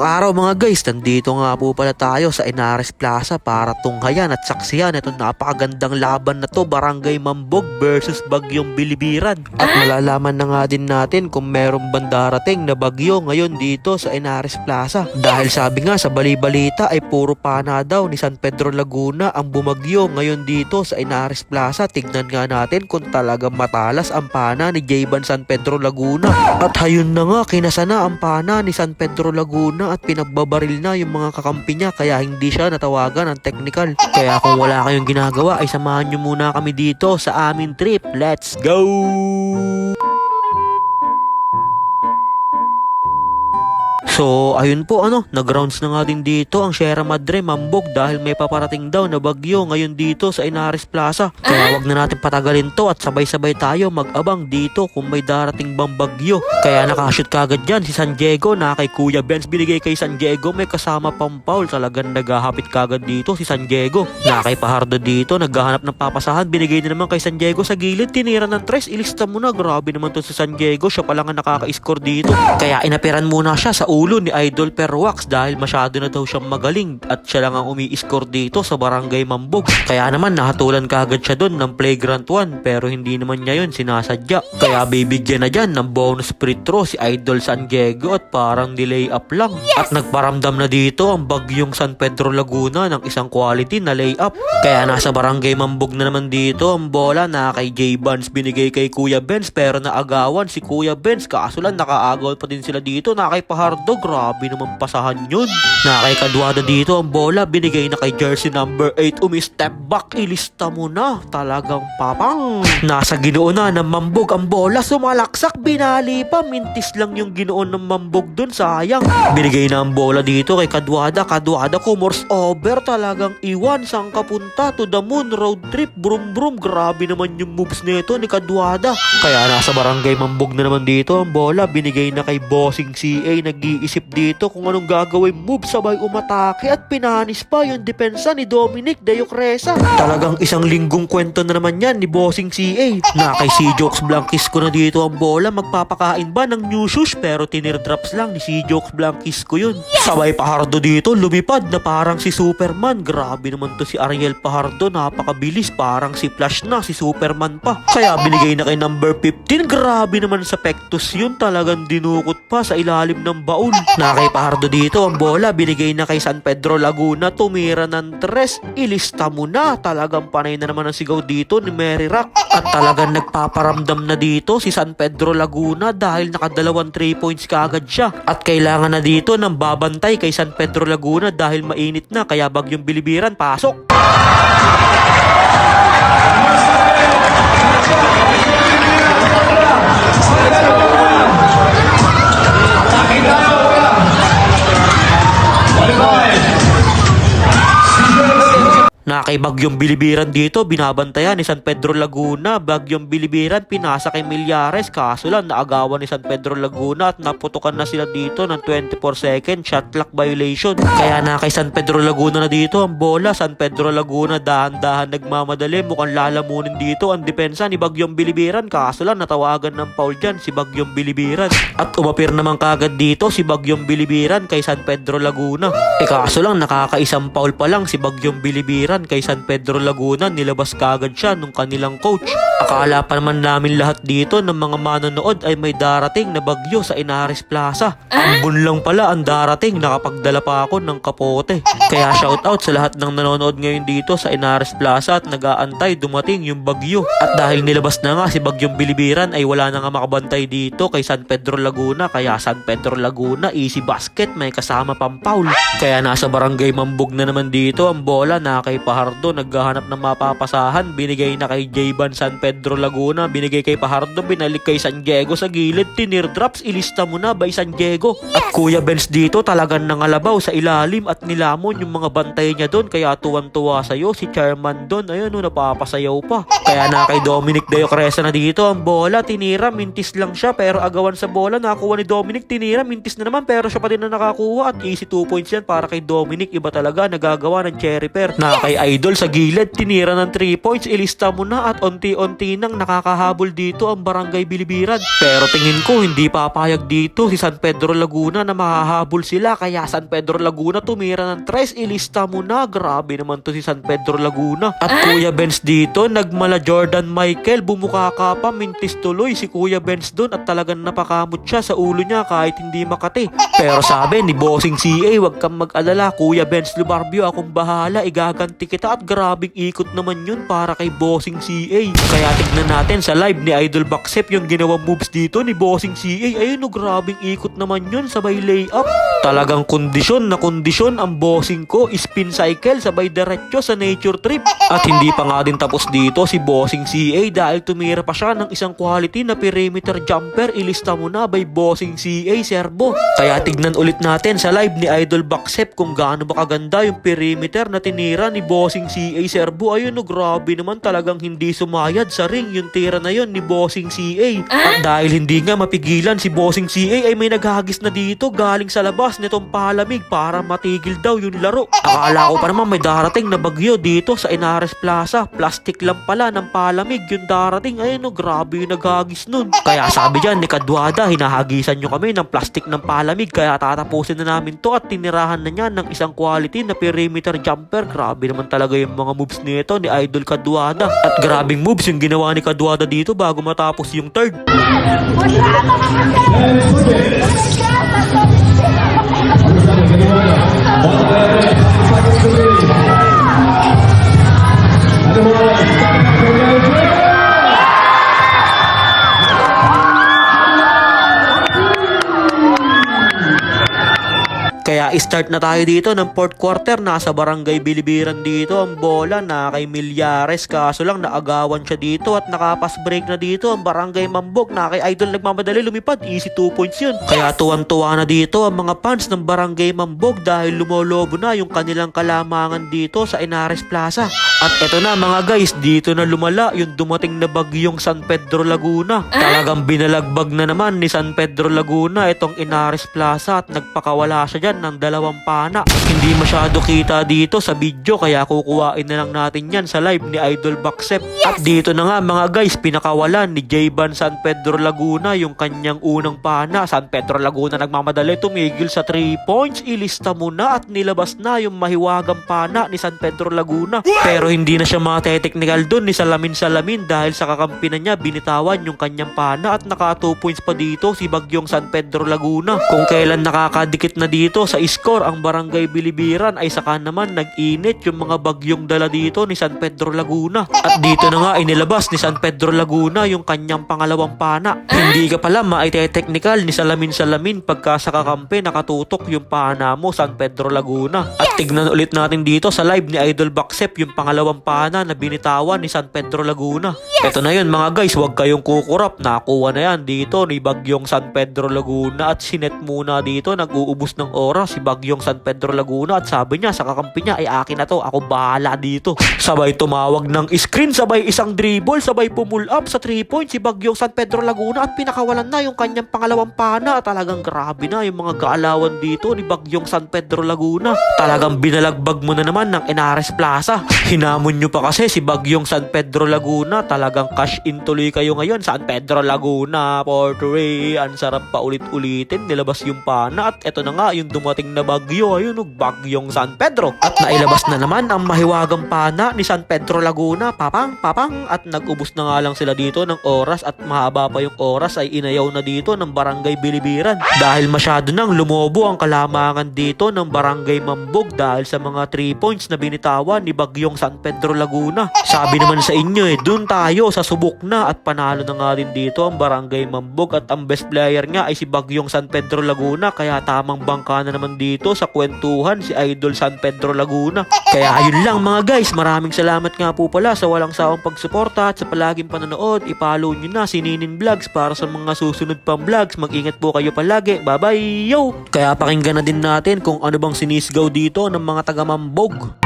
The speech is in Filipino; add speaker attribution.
Speaker 1: Ngayong araw mga guys, nandito nga po pala tayo sa Inares Plaza para tunghayan at saksiyan itong napakagandang laban na to, Barangay Mambog versus Bagyong Bilibiran. At malalaman na nga din natin kung meron bang darating na bagyo ngayon dito sa Inares Plaza. Dahil sabi nga sa bali-balita ay puro pana daw ni San Pedro Laguna ang bumagyo ngayon dito sa Inares Plaza. Tignan nga natin kung talagang matalas ang pana ni Jayban San Pedro Laguna. At hayun na nga, kinasa na ang pana ni San Pedro Laguna at pinagbabaril na yung mga kakampi niya, kaya hindi siya natawagan ng technical. Kaya kung wala kayong ginagawa ay samahan nyo muna kami dito sa aming trip. Let's go! So, ayun po nag-rounds na nga din dito ang Sierra Madre Mambog dahil may paparating daw na bagyo ngayon dito sa Inares Plaza. Kaya wag na natin patagalin to at sabay-sabay tayo mag-abang dito kung may darating bang bagyo. Kaya nakashoot kagad dyan si San Diego na kay Kuya Benz. Binigay kay San Diego, may kasama pang Paul. Talagang naghahapit kagad dito si San Diego. Na kay Pahardo dito, naghahanap ng papasahan. Binigay na naman kay San Diego sa gilid. Tinira ng tres, ilista mo na. Grabe naman to si San Diego. Siya pa lang ang nakaka-score dito. Kaya inapiran muna siya sa ulo ni Idol Perwax dahil masyado na daw siyang magaling at siya lang ang umi-score dito sa Barangay Mambog. Kaya naman nahatulan kagad siya doon ng Flagrant 1 pero hindi naman niya yun sinasadya. Kaya bibigyan na dyan ng bonus free throw si Idol San Diego at parang delay up lang. At nagparamdam na dito ang Bagyong San Pedro Laguna ng isang quality na layup. Kaya nasa Barangay Mambog na naman dito ang bola na kay J-Bans, binigay kay Kuya Benz pero naagawan si Kuya Benz. Kaso lang nakaagaw pa din sila dito na kay Pahardo. Grabe naman pasahan yun. Na kay Kadwada dito ang bola, binigay na kay jersey number 8. Umi-step back, ilista mo na. Talagang papang. Nasa Ginoo na ng Mambog ang bola, sumalaksak, binali pa. Mintis lang yung Ginoo ng Mambog dun, sayang. Binigay na ang bola dito kay Kadwada. Kadwada kumors over, talagang iwan. Saan kapunta? To the moon, road trip, brum brum. Grabe naman yung moves nito ni Kadwada. Kaya nasa Barangay Mambog na naman dito ang bola, binigay na kay Bossing CA. Nag-iisip dito kung anong gagawin move, sabay umatake at pinanis pa yung depensa ni Dominic Dayocresa. Talagang isang linggong kwento na naman yan ni Bossing CA. Na kay si Jokes Blanquisco na dito ang bola, magpapakain ba ng new shoes pero tinirdrops lang ni si Jokes Blanquisco yun. Sabay Pahardo dito, lumipad na parang si Superman. Grabe naman to si Ariel Pahardo, napakabilis, parang si Flash na, si Superman pa. Kaya binigay na kay number 15, grabe naman sa Pectus yun, talagang dinukot pa sa ilalim ng baon. Na kay Pahardo dito ang bola, binigay na kay San Pedro Laguna, tumira ng tres, ilista mo na. Talagang panay na naman ang sigaw dito ni Mary Rock. At talagang nagpaparamdam na dito si San Pedro Laguna dahil nakadalawang 3 points kaagad siya. At kailangan na dito ng babantay kay San Pedro Laguna dahil mainit na, kaya Bagyong Bilibiran, pasok! Na kay Bagyong Bilibiran dito, binabantayan ni San Pedro Laguna. Bagyong Bilibiran pinasa kay Millares, kaso lang naagawan ni San Pedro Laguna at naputukan na sila dito ng 24 second shot clock violation. Kaya na kay San Pedro Laguna na dito ang bola. San Pedro Laguna dahan-dahan nagmamadali, mukhang lalamunin dito ang depensa ni Bagyong Bilibiran, kaso lang natawagan ng foul dyan si Bagyong Bilibiran. At umapir naman kagad dito si Bagyong Bilibiran kay San Pedro Laguna. Kaso lang nakakaisang foul pa lang si Bagyong Bilibiran kay San Pedro Laguna, nilabas kagad siya nung kanilang coach. Akala pa naman namin lahat dito ng mga manonood ay may darating na bagyo sa Inares Plaza. Ambon lang pala ang darating, nakapagdala pa ako ng kapote. Kaya shoutout sa lahat ng nanonood ngayon dito sa Inares Plaza at nag-aantay dumating yung bagyo. At dahil nilabas na nga si Bagyong Bilibiran ay wala na nga makabantay dito kay San Pedro Laguna. Kaya San Pedro Laguna, easy basket, may kasama pang foul. Kaya nasa Barangay Mambog na naman dito ang bola, na kay Pahardo, naghahanap ng mapapasahan, binigay na kay Jayban San Pedro Laguna, binigay kay Pahardo, binalik kay San Diego sa gilid, tinirdrops, ilista mo na by San Diego. At Kuya Benz dito talagang nangalabaw sa ilalim at nilamon yung mga bantay niya doon, kaya tuwan-tuwa sa'yo si Chairman doon, ayun napapasayaw pa. Kaya na kay Dominic Dayocresa na dito ang bola, tinira, mintis lang siya pero agawan sa bola, nakakuha ni Dominic, tinira, mintis na naman pero siya pa din na nakakuha at easy 2 points yan para kay Dominic. Iba talaga, nagagawa ng cherry pair. Na kay Idol sa gilid, tinira ng 3 points, ilista mo na at unti-unti nang nakakahabol dito ang Barangay Bilibiran. Pero tingin ko hindi papayag dito si San Pedro Laguna na mahahabol sila, kaya San Pedro Laguna tumira ng 3, ilista mo na. Grabe naman to si San Pedro Laguna. At Kuya Benz dito, nagmala Jordan Michael, bumuka ka pa, mintis tuloy si Kuya Benz doon at talagang napakamot siya sa ulo niya kahit hindi makati. Pero sabi ni Bossing CA, wag kang mag-alala Kuya Benz Lubarbio, akong bahala, igaganti kita. At grabing ikot naman yun para kay Bossing CA. Kaya tignan natin sa live ni Idol Baksep yung ginawang moves dito ni Bossing CA. Ayun o, grabing ikot naman yun, sabay layup. Talagang kondisyon na kondisyon ang bossing ko, spin cycle sabay diretso sa nature trip. At hindi pa nga din tapos dito si Bossing CA dahil tumira pa siya ng isang quality na perimeter jumper, ilista mo na by Bossing CA servo. Kaya tignan ulit natin sa live ni Idol Baksep kung gaano ba kaganda yung perimeter na tinira ni Bossing CA servo. Ayun o, grabe naman, talagang hindi sumayad sa ring yung tira na yun ni Bossing CA. At dahil hindi nga mapigilan si Bossing CA ay may naghagis na dito galing sa labas nitong palamig para matigil daw yung laro. Akala ko pa naman may darating na bagyo dito sa Inares Plaza. Plastic lang pala ng palamig yung darating. Ayun o, grabe yung naghagis nun. Kaya sabi dyan ni Kadwada, hinahagisan nyo kami ng plastic ng palamig kaya tatapusin na namin to. At tinirahan na niya ng isang quality na perimeter jumper. Grabe naman talaga yung mga moves nito ni Idol Kadwada. At grabing moves yung ginawa ni Kadwada dito bago matapos yung third. Kaya start na tayo dito ng 4th quarter. Nasa Barangay Bilibiran dito ang bola na kay Millares, kaso lang naagawan siya dito at nakapass break na dito ang Barangay Mambog na kay Idol nagmamadali lumipad. Easy 2 points yun. Kaya tuwan-tuwa na dito ang mga fans ng Barangay Mambog dahil lumolobo na yung kanilang kalamangan dito sa Inares Plaza. At eto na mga guys, dito na lumala yung dumating na bagyong San Pedro Laguna. Talagang binalagbag na naman ni San Pedro Laguna itong Inares Plaza at nagpakawala siya dyan ng 2 pana. Hindi masyado kita dito sa video kaya kukuhain na lang natin yan sa live ni Idol Baksep. At dito na nga mga guys, pinakawalan ni Jayban San Pedro Laguna yung kanyang unang pana. San Pedro Laguna nagmamadali, tumigil sa 3 points, ilista mo na at nilabas na yung mahiwagang pana ni San Pedro Laguna. Pero hindi na siya mate-technical dun ni Salamin dahil sa kakampi na niya binitawan yung kanyang pana at naka 2 points pa dito si bagyong San Pedro Laguna. Kung kailan nakakadikit na dito sa score ang Barangay Bilibiran ay saka naman nag-init yung mga bagyong dala dito ni San Pedro Laguna. At dito na nga inilabas ni San Pedro Laguna yung kanyang pangalawang pana. Hindi ka pala maite-technical ni Salamin pagka sa kakampi nakatutok yung pana mo San Pedro Laguna. At tignan ulit natin dito sa live ni Idol Baksep yung pangalawang pana na binitawan ni San Pedro Laguna. Ito na yun mga guys, huwag kayong kukurap, nakuha na yan dito ni bagyong San Pedro Laguna at sinet muna dito, nag-uubos ng oras si bagyong San Pedro Laguna at sabi niya sa kakampi niya ay akin na to, ako bahala dito. Sabay tumawag ng screen, sabay isang dribble, sabay pull up sa 3 points si bagyong San Pedro Laguna at pinakawalan na yung kanyang pangalawang pana. Talagang grabe na yung mga gaalawan dito ni bagyong San Pedro Laguna. Talagang binalagbag mo na naman ng Inares Plaza. Hinamon nyo pa kasi si bagyong San Pedro Laguna. Talagang cash in tuloy kayo ngayon. San Pedro Laguna, Portray, ang sarap pa ulit-ulitin, nilabas yung pana. At eto na nga yung dumating na bagyo, ayun, bagyong San Pedro. At nailabas na naman ang mahiwagang pana ni San Pedro Laguna, papang. At nag-ubos na nga lang sila dito ng oras at mahaba pa yung oras ay inayaw na dito ng Barangay Bilibiran. Dahil masyado nang lumobo ang kalamangan dito ng Barangay Mambog dahil sa mga 3 points na binitawan ni bagyong San Pedro Laguna. Sabi naman sa inyo dun tayo sa subok na at panalo na nga din dito ang Barangay Mambog at ang best player nga ay si bagyong San Pedro Laguna, kaya tamang bangka na naman dito sa kwentuhan si Idol San Pedro Laguna. Kaya ayun lang mga guys, maraming salamat nga po pala sa walang sawang pagsuporta at sa palaging panonood. I-follow nyo na si Ninin Vlogs para sa mga susunod pang vlogs. Mag-ingat po kayo palagi, bye bye yo! Kaya pakinggan na din natin kung ano bang sinisgaw dito ng mga taga Mambog.